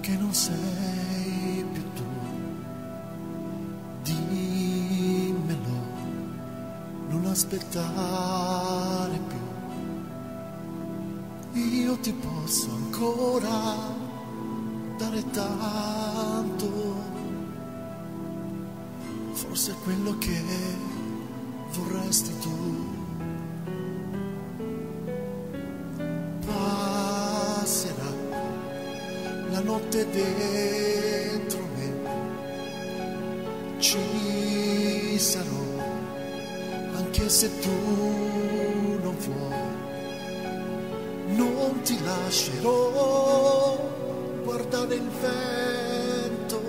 perché non sei più tu, dimmelo, non aspettare più, io ti posso ancora dare tanto, forse è quello che vorresti tu. Passerà la notte dentro me, ci sarò anche se tu non vuoi, non ti lascerò guardare il vento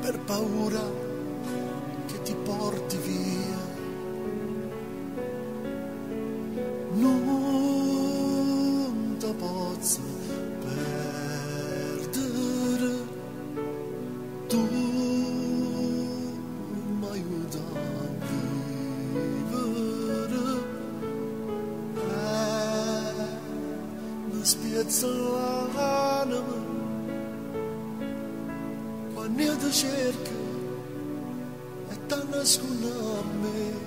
per paura che ti porti via. Non ti posso perdere, tu mi aiuti a vivere, mi spiazza l'anima quando io ti cerco e ti nascondo a me.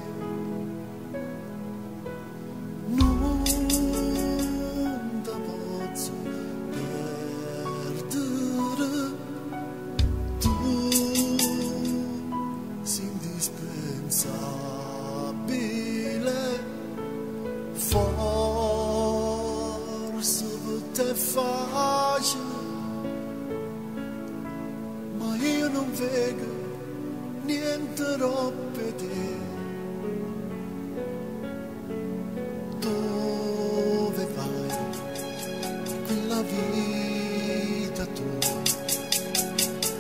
Non ti posso perdere, tu sei indispensabile, forse per te è facile, ma io non vedo niente troppo di te. Dove vai? Quella vita tua,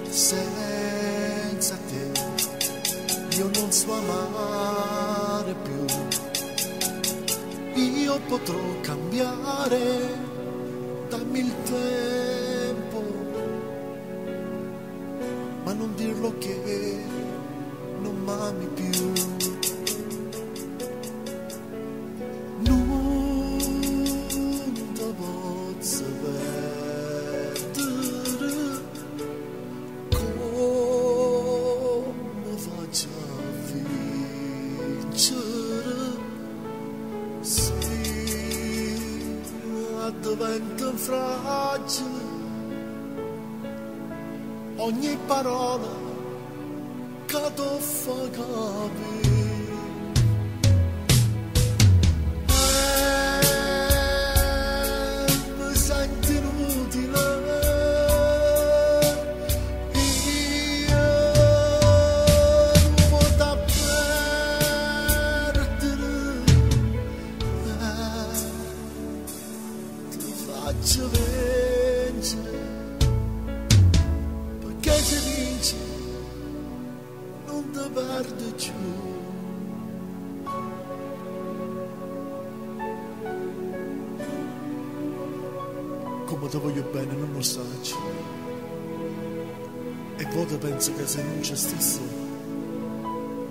senza te io non so amare più. Io potrò cambiare, dammi il tempo, ma non dirlo che non m'ami più. Non ti posso perdere, come faccio a vincere se divento fragile ogni parola che ti fa capire. Mi sento inutile, io non posso perdere, ti faccio vincere, perché se vinci non ti perdo più. Come ti voglio bene non lo sai, e poi penso che se non c'è stesso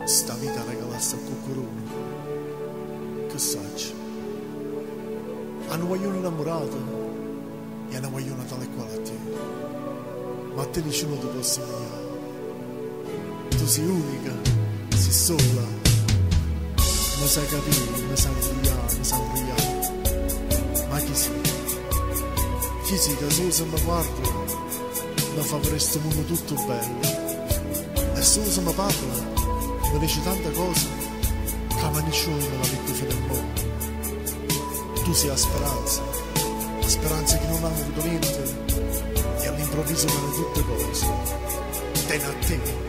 sta vita regalasse a cucurone, che sai, hanno vogliono innamorato e hanno vogliono tale e quale a te, ma a te nessuno ti può segnare. Tu sei unica, sei sola, non sai capire, non sai brillare, non sai brillare. Ma chi sei? Chi sei che solo se mi guarda mi fa per questo mondo tutto bello, e solo se mi parla mi dice tante cose che ma nessuno me l'ha detto fino al mondo. Tu sei la speranza che non hanno avuto niente e all'improvviso vanno tutte cose. Ten a te.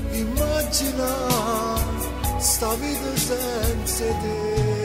Immagina sta vita senza te.